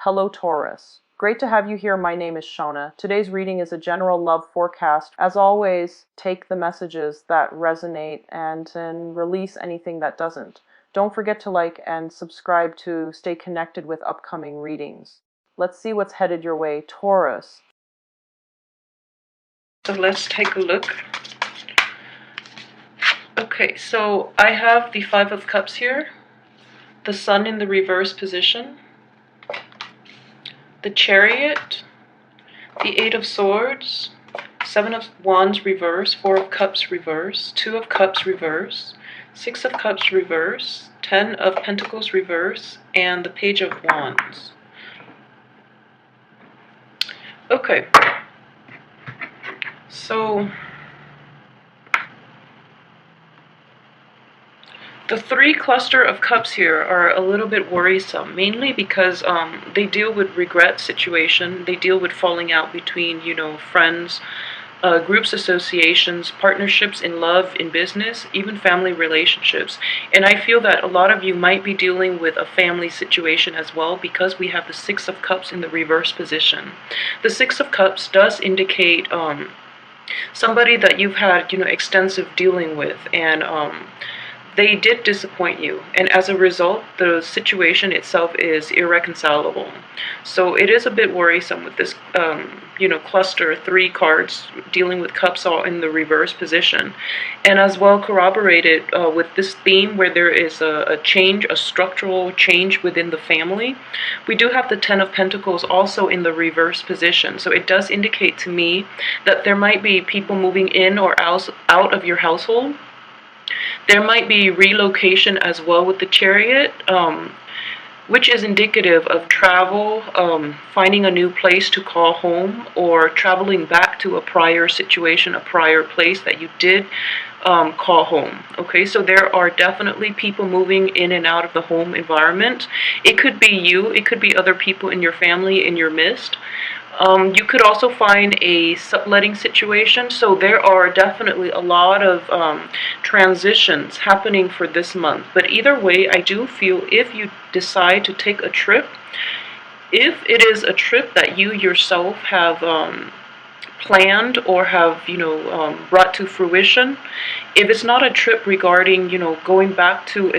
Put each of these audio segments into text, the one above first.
Hello Taurus. Great to have you here. My name is Shona. Today's reading is a general love forecast. As always, take the messages that resonate and then release anything that doesn't. Don't forget to like and subscribe to stay connected with upcoming readings. Let's see what's headed your way, Taurus. So let's take a look. Okay, so I have the Five of Cups here, the Sun in the reverse position, the Chariot, the Eight of Swords, Seven of Wands reverse, Four of Cups reverse, Two of Cups reverse, Six of Cups reverse, 10 of Pentacles reverse, and the Page of Wands. Okay, so the three cluster of cups here are a little bit worrisome, mainly because they deal with regret situation, they deal with falling out between, friends, groups, associations, partnerships in love, in business, even family relationships. And I feel that a lot of you might be dealing with a family situation as well, because we have the Six of Cups in the reverse position. The Six of Cups does indicate somebody that you've had, extensive dealing with, and they did disappoint you, and as a result, the situation itself is irreconcilable. So it is a bit worrisome with this, cluster, three cards dealing with cups all in the reverse position, and as well corroborated with this theme where there is a change, a structural change within the family. We do have the Ten of Pentacles also in the reverse position, so it does indicate to me that there might be people moving in or out of your household. There might be relocation as well with the Chariot, which is indicative of travel, finding a new place to call home, or traveling back to a prior situation, a prior place that you did call home. Okay, so there are definitely people moving in and out of the home environment. It could be you, it could be other people in your family, in your midst. You could also find a subletting situation, so there are definitely a lot of transitions happening for this month. But either way, I do feel if you decide to take a trip, if it is a trip that you yourself have planned or have brought to fruition, if it's not a trip regarding going back to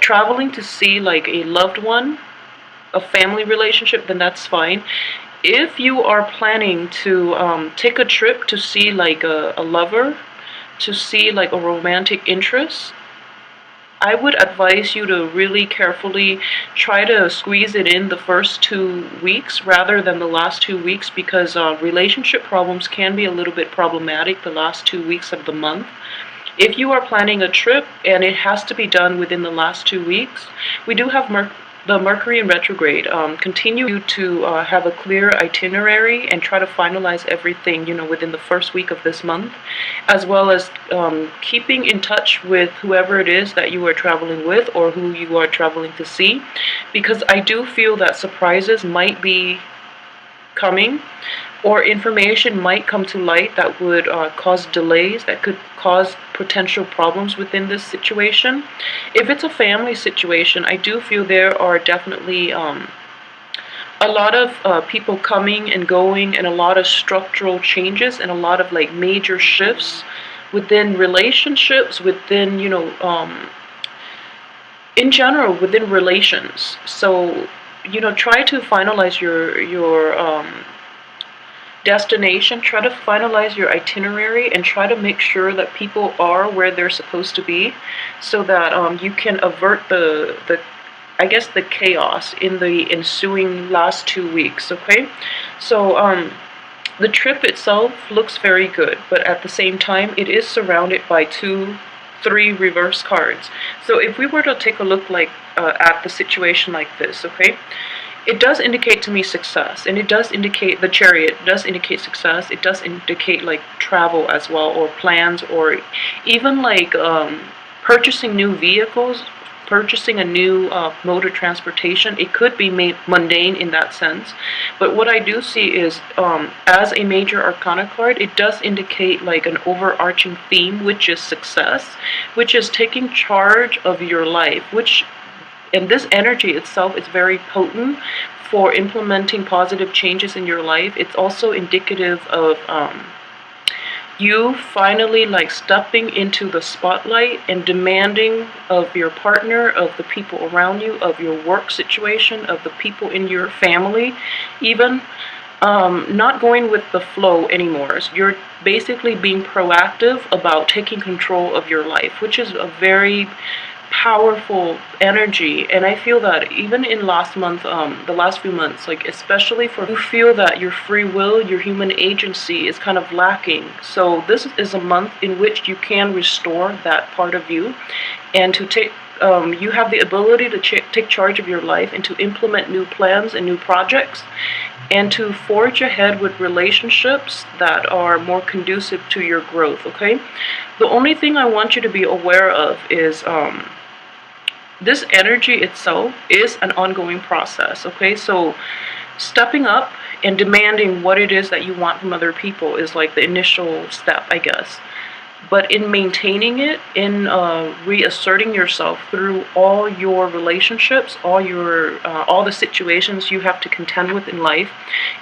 traveling to see like a loved one, a family relationship, then that's fine. If you are planning to take a trip to see like a lover, to see like a romantic interest, I would advise you to really carefully try to squeeze it in the first 2 weeks rather than the last 2 weeks, because relationship problems can be a little bit problematic the last 2 weeks of the month. If you are planning a trip and it has to be done within the last 2 weeks, we do have the Mercury in retrograde. Continue to have a clear itinerary and try to finalize everything, within the first week of this month, as well as keeping in touch with whoever it is that you are traveling with or who you are traveling to see, because I do feel that surprises might be coming, or information might come to light that would cause delays, that could cause potential problems within this situation. If it's a family situation, I do feel there are definitely a lot of people coming and going, and a lot of structural changes, and a lot of like major shifts within relationships, within in general within relations. So try to finalize your destination, try to finalize your itinerary, and try to make sure that people are where they're supposed to be, so that you can avert the chaos in the ensuing last 2 weeks. Okay, so the trip itself looks very good, but at the same time it is surrounded by 3 reverse cards. So if we were to take a look like at the situation like this, okay, it does indicate to me success, and it does indicate, the Chariot does indicate success. It does indicate like travel as well, or plans, or even like purchasing new vehicles, purchasing a new mode of transportation. It could be mundane in that sense, but what I do see is as a major arcana card, it does indicate like an overarching theme, which is success, which is taking charge of your life, which And this energy itself is very potent for implementing positive changes in your life. It's also indicative of you finally like stepping into the spotlight and demanding of your partner, of the people around you, of your work situation, of the people in your family, even not going with the flow anymore. So you're basically being proactive about taking control of your life, which is a very powerful energy. And I feel that even in last month, the last few months, like especially for you feel that your free will, your human agency is kind of lacking. So this is a month in which you can restore that part of you, and to take you have the ability to take charge of your life and to implement new plans and new projects, and to forge ahead with relationships that are more conducive to your growth, okay? The only thing I want you to be aware of is this energy itself is an ongoing process, okay? So stepping up and demanding what it is that you want from other people is like the initial step, I guess. But in maintaining it, in reasserting yourself through all your relationships, all the situations you have to contend with in life,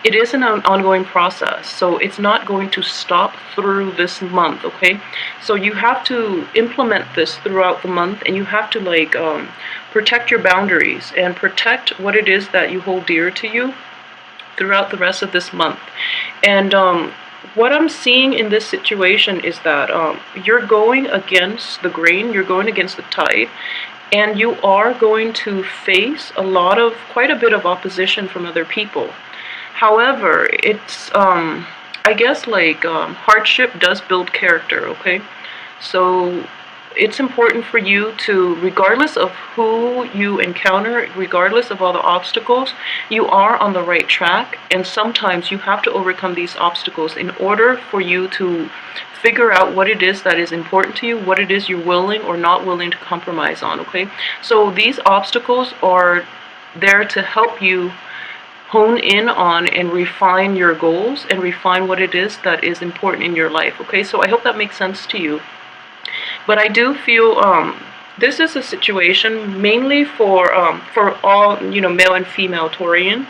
it is an ongoing process. So it's not going to stop through this month, okay? So you have to implement this throughout the month, and you have to like protect your boundaries and protect what it is that you hold dear to you throughout the rest of this month. And what I'm seeing in this situation is that you're going against the grain, you're going against the tide, and you are going to face quite a bit of opposition from other people. However, it's, I guess like hardship does build character, okay? So it's important for you to, regardless of who you encounter, regardless of all the obstacles, you are on the right track. And sometimes you have to overcome these obstacles in order for you to figure out what it is that is important to you, what it is you're willing or not willing to compromise on, okay? So these obstacles are there to help you hone in on and refine your goals and refine what it is that is important in your life, okay? So I hope that makes sense to you. But I do feel this is a situation mainly for all, male and female Taurian.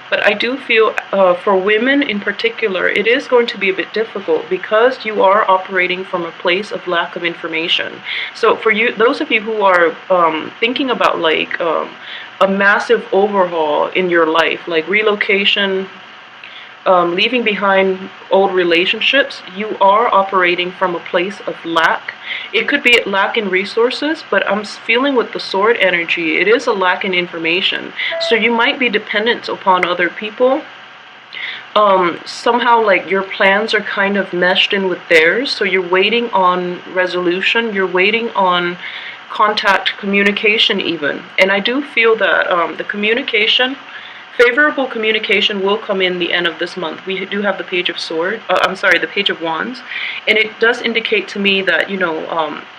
But I do feel for women in particular, it is going to be a bit difficult because you are operating from a place of lack of information. So for you, those of you who are thinking about like a massive overhaul in your life, like relocation, leaving behind old relationships, you are operating from a place of lack. It could be a lack in resources, but I'm feeling with the sword energy, it is a lack in information. So you might be dependent upon other people. Somehow like your plans are kind of meshed in with theirs, so you're waiting on resolution, you're waiting on contact, communication even. And I do feel that the favorable communication will come in the end of this month. We do have the Page of the Page of Wands, and it does indicate to me that,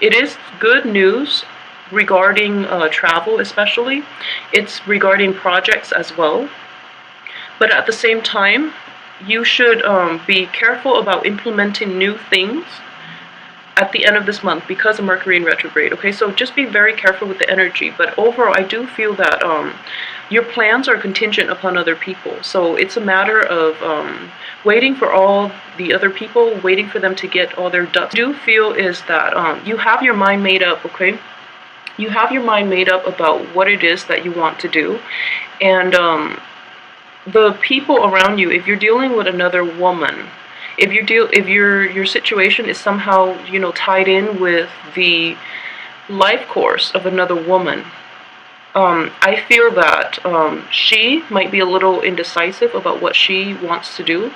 it is good news regarding travel especially. It's regarding projects as well. But at the same time, you should be careful about implementing new things at the end of this month because of Mercury in retrograde, okay? So just be very careful with the energy. But overall, I do feel that your plans are contingent upon other people. So it's a matter of waiting for all the other people, waiting for them to get all their ducks. What I do feel is that you have your mind made up, okay? You have your mind made up about what it is that you want to do. And the people around you, if you're dealing with another woman, if your situation is somehow, tied in with the life course of another woman, I feel that she might be a little indecisive about what she wants to do.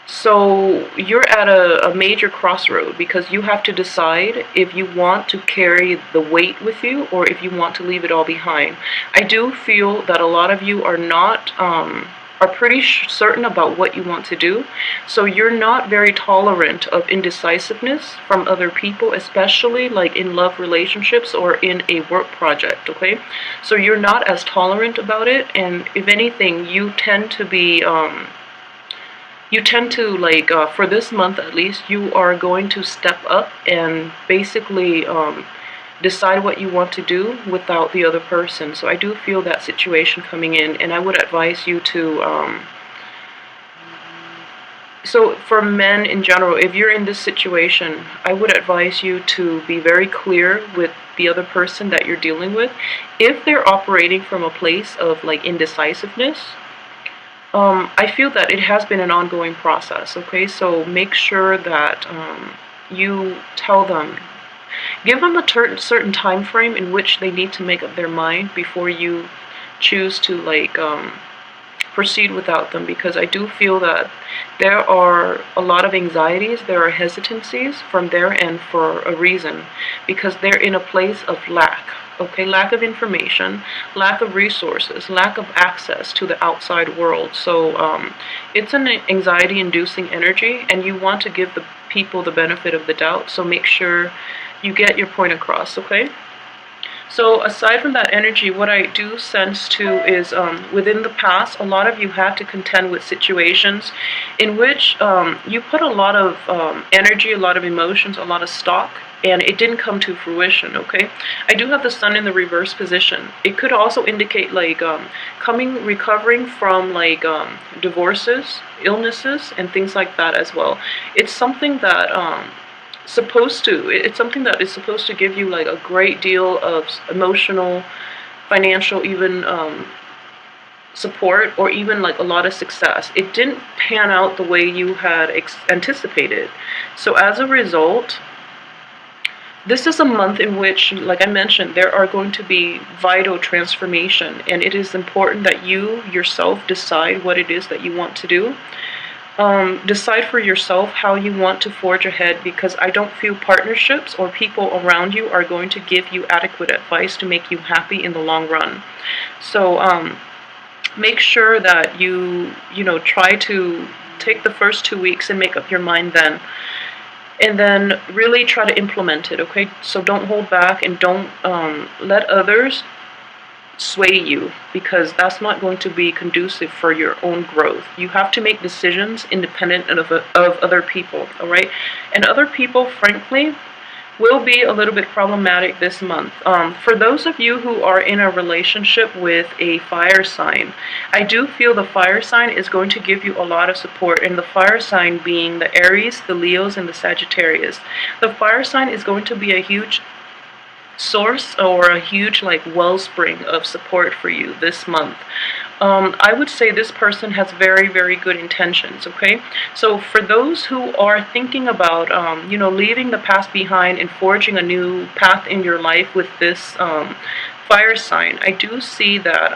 So you're at a major crossroad because you have to decide if you want to carry the weight with you or if you want to leave it all behind. I do feel that a lot of you are not are pretty certain about what you want to do. So you're not very tolerant of indecisiveness from other people, especially like in love relationships or in a work project, okay? So you're not as tolerant about it, and if anything, you tend to be, for this month at least, you are going to step up and basically decide what you want to do without the other person. So I do feel that situation coming in, and I would advise you to so for men in general, if you're in this situation, I would advise you to be very clear with the other person that you're dealing with. If they're operating from a place of like indecisiveness, I feel that it has been an ongoing process, okay? So make sure that you tell them, give them a certain time frame in which they need to make up their mind before you choose to like proceed without them, because I do feel that there are a lot of anxieties, there are hesitancies from their end for a reason, because they're in a place of lack, okay? Lack of information, lack of resources, lack of access to the outside world. So it's an anxiety-inducing energy, and you want to give the people the benefit of the doubt, so make sure you get your point across, okay? So aside from that energy, what I do sense too is within the past, a lot of you had to contend with situations in which you put a lot of energy, a lot of emotions, a lot of stock, and it didn't come to fruition, okay? I do have the sun in the reverse position. It could also indicate like recovering from like divorces, illnesses, and things like that as well. It's something that it's something that is supposed to give you like a great deal of emotional, financial, even support, or even like a lot of success. It didn't pan out the way you had anticipated. So as a result, this is a month in which, like I mentioned, there are going to be vital transformation, and it is important that you yourself decide what it is that you want to do. Decide for yourself how you want to forge ahead, because I don't feel partnerships or people around you are going to give you adequate advice to make you happy in the long run. So make sure that you try to take the first 2 weeks and make up your mind then. And then really try to implement it, okay? So don't hold back, and don't let others sway you, because that's not going to be conducive for your own growth. You have to make decisions independent of other people, all right? And other people, frankly, will be a little bit problematic this month. For those of you who are in a relationship with a fire sign, I do feel the fire sign is going to give you a lot of support, and the fire sign being the Aries, the Leos, and the Sagittarius. The fire sign is going to be a huge source, or a huge like wellspring of support for you this month. I would say this person has very, very good intentions, okay? So for those who are thinking about, leaving the past behind and forging a new path in your life with this fire sign, I do see that,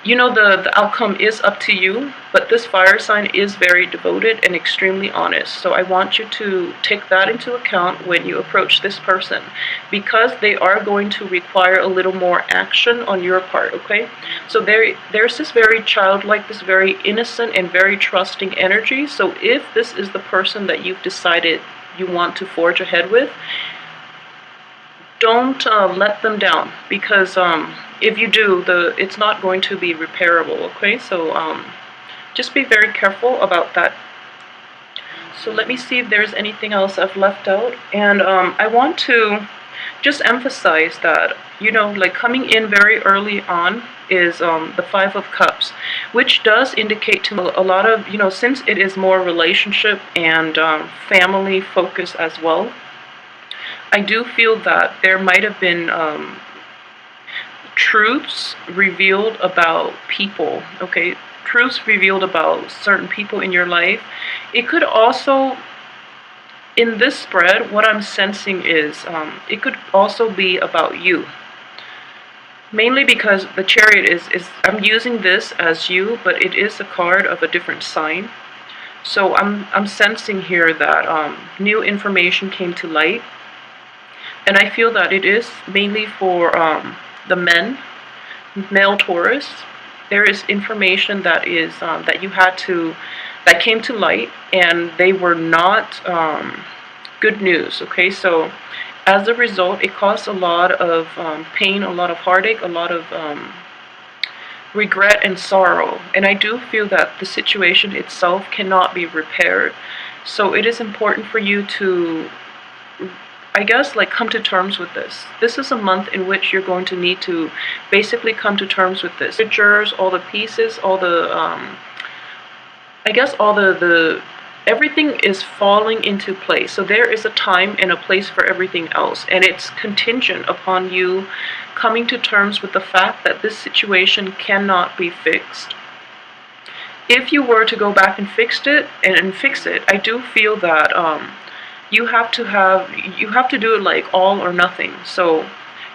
the outcome is up to you, but this fire sign is very devoted and extremely honest. So I want you to take that into account when you approach this person, because they are going to require a little more action on your part, okay? So there's this very childlike, this very innocent and very trusting energy. So if this is the person that you've decided you want to forge ahead with, don't let them down, because if you do, it's not going to be repairable, okay? So just be very careful about that. So let me see if there's anything else I've left out. And I want to just emphasize that, like coming in very early on is the Five of Cups, which does indicate to me a lot of, since it is more relationship and family focus as well, I do feel that there might have been truths revealed about people, okay? Truths revealed about certain people in your life. It could also, in this spread, what I'm sensing is it could also be about you. Mainly because the Chariot is I'm using this as you, but it is a card of a different sign. So I'm sensing here that new information came to light. And I feel that it is mainly for the men, male Taurus. There is information that is that came to light, and they were not good news. Okay, so as a result, it caused a lot of pain, a lot of heartache, a lot of regret and sorrow. And I do feel that the situation itself cannot be repaired. So it is important for you to I guess, like, come to terms with this. This is a month in which you're going to need to basically come to terms with this. Pictures, all the pieces, all the, I guess all the everything is falling into place. So there is a time and a place for everything else. And it's contingent upon you coming to terms with the fact that this situation cannot be fixed. If you were to go back and fix it, I do feel that you have to do it like all or nothing. So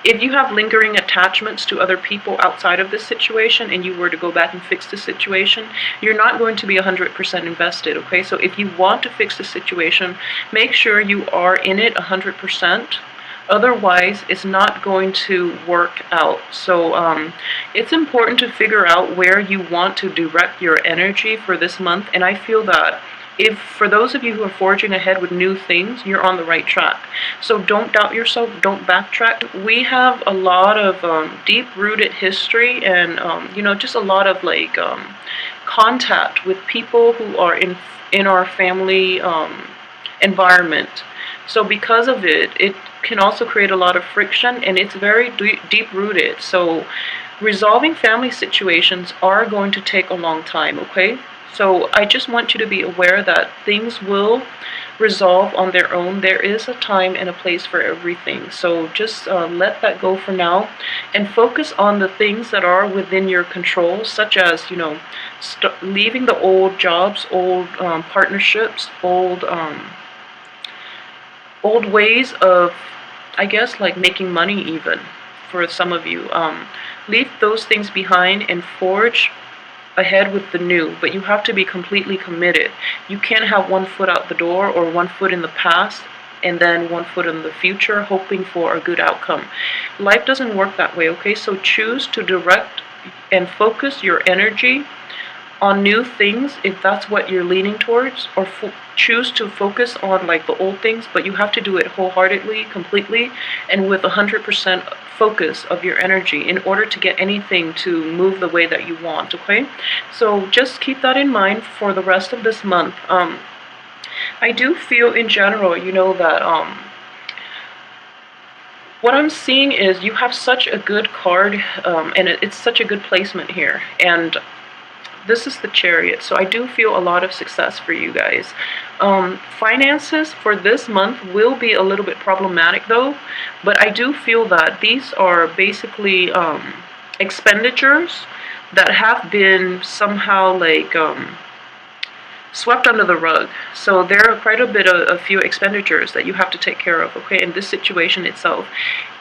if you have lingering attachments to other people outside of this situation and you were to go back and fix the situation, you're not going to be 100% invested, okay? So if you want to fix the situation, make sure you are in it 100%. Otherwise, it's not going to work out. So it's important to figure out where you want to direct your energy for this month. And I feel that if, for those of you who are forging ahead with new things, you're on the right track. So don't doubt yourself, don't backtrack. We have a lot of deep-rooted history and, just a lot of, like, contact with people who are in our family environment. So because of it, it can also create a lot of friction, and it's very deep-rooted. So resolving family situations are going to take a long time, okay? So I just want you to be aware that things will resolve on their own. There is a time and a place for everything. So just let that go for now and focus on the things that are within your control, such as, leaving the old jobs, old partnerships, old ways of, I guess, like making money even for some of you. Leave those things behind and forge ahead with the new, but you have to be completely committed. You can't have one foot out the door or one foot in the past and then one foot in the future hoping for a good outcome. Life doesn't work that way, okay? So choose to direct and focus your energy on new things if that's what you're leaning towards, or choose to focus on like the old things, but you have to do it wholeheartedly, completely, and with 100% focus of your energy in order to get anything to move the way that you want, okay? So just keep that in mind for the rest of this month. I do feel in general, that what I'm seeing is you have such a good card, and it's such a good placement here, and this is the Chariot, so I do feel a lot of success for you guys. Finances for this month will be a little bit problematic though, but I do feel that these are basically expenditures that have been somehow like swept under the rug. So there are quite a few expenditures that you have to take care of, okay? And this situation itself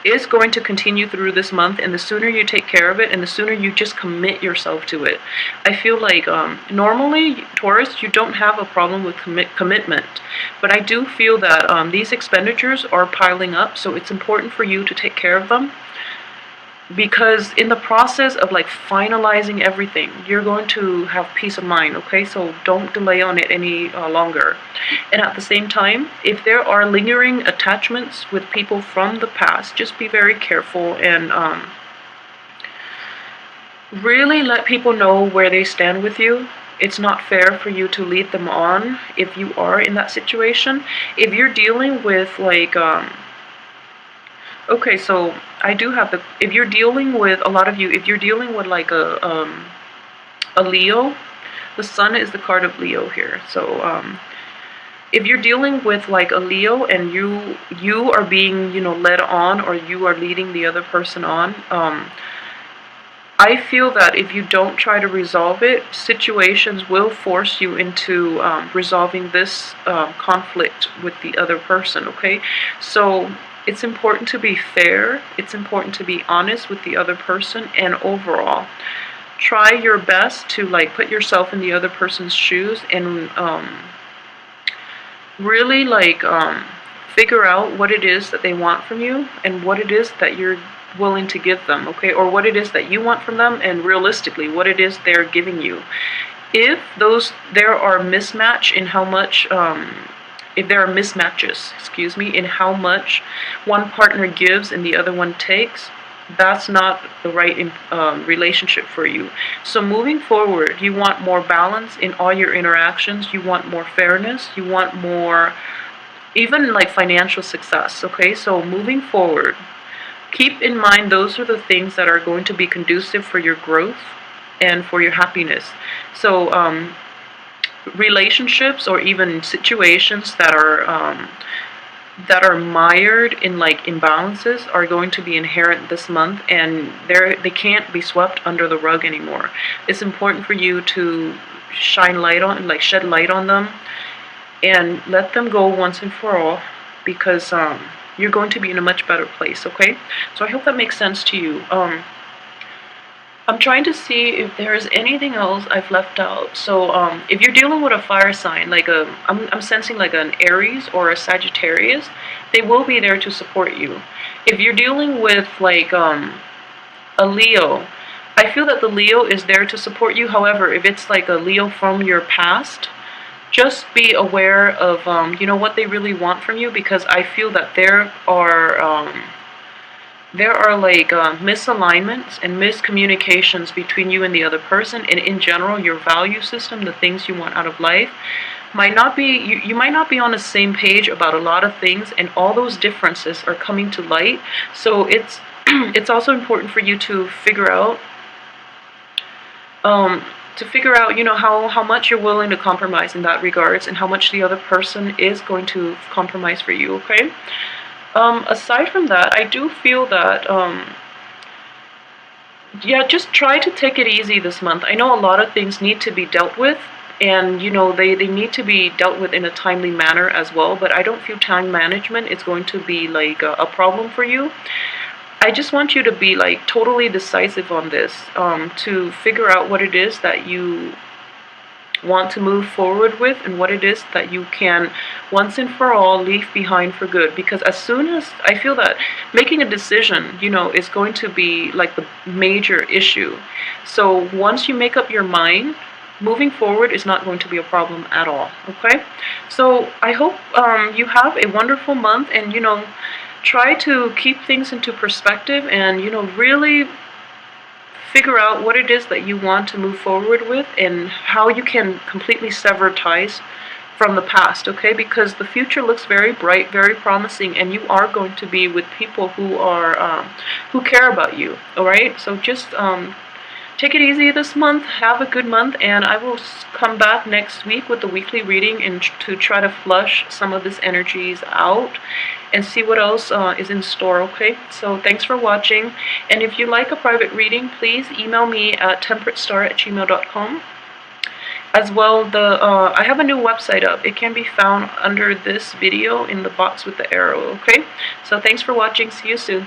is going to continue through this month, and the sooner you take care of it and the sooner you just commit yourself to it. I feel like normally, Taurus, you don't have a problem with commitment, but I do feel that these expenditures are piling up, so it's important for you to take care of them. Because in the process of like finalizing everything, you're going to have peace of mind, okay? So don't delay on it any longer. And at the same time, if there are lingering attachments with people from the past, just be very careful and really let people know where they stand with you. It's not fair for you to lead them on if you are in that situation. If you're dealing with like okay, so I do have if you're dealing with, a lot of you, if you're dealing with like a Leo, the Sun is the card of Leo here. So if you're dealing with like a Leo and you are being, led on, or you are leading the other person on, I feel that if you don't try to resolve it, situations will force you into resolving this conflict with the other person, okay? So it's important to be fair, it's important to be honest with the other person, and overall, try your best to like put yourself in the other person's shoes and really like figure out what it is that they want from you and what it is that you're willing to give them, okay? Or what it is that you want from them, and realistically what it is they're giving you. If there are mismatch in how much if there are mismatches, in how much one partner gives and the other one takes, that's not the right relationship for you. So moving forward, you want more balance in all your interactions, you want more fairness, you want more even like financial success. Okay, so moving forward, keep in mind those are the things that are going to be conducive for your growth and for your happiness. So relationships or even situations that are mired in like imbalances are going to be inherent this month, and they can't be swept under the rug anymore. It's important for you to shine light on, like shed light on them, and let them go once and for all, because you're going to be in a much better place. Okay, so I hope that makes sense to you. I'm trying to see if there's anything else I've left out. So if you're dealing with a fire sign, like I'm sensing like an Aries or a Sagittarius, they will be there to support you. If you're dealing with like a Leo, I feel that the Leo is there to support you. However, if it's like a Leo from your past, just be aware of what they really want from you, because I feel that there are like misalignments and miscommunications between you and the other person, and in general your value system, the things you want out of life might not be, you might not be on the same page about a lot of things, and all those differences are coming to light. So it's it's also important for you to figure out how much you're willing to compromise in that regards, and how much the other person is going to compromise for you. Okay, aside from that, I do feel that yeah, just try to take it easy this month. I know a lot of things need to be dealt with, and they need to be dealt with in a timely manner as well, but I don't feel time management is going to be like a problem for you. I just want you to be like totally decisive on this, to figure out what it is that you want to move forward with, and what it is that you can once and for all leave behind for good. Because as soon as I feel that making a decision is going to be like the major issue. So once you make up your mind, moving forward is not going to be a problem at all. Okay, so I hope you have a wonderful month, and try to keep things into perspective, and really figure out what it is that you want to move forward with, and how you can completely sever ties from the past. Okay, because the future looks very bright, very promising, and you are going to be with people who care about you. All right, so just take it easy this month, have a good month, and I will come back next week with the weekly reading, and to try to flush some of these energies out and see what else is in store. Okay, so thanks for watching, and if you like a private reading, please email me at temperatestar@gmail.com. As well, I have a new website up. It can be found under this video in the box with the arrow. Okay, so thanks for watching. See you soon.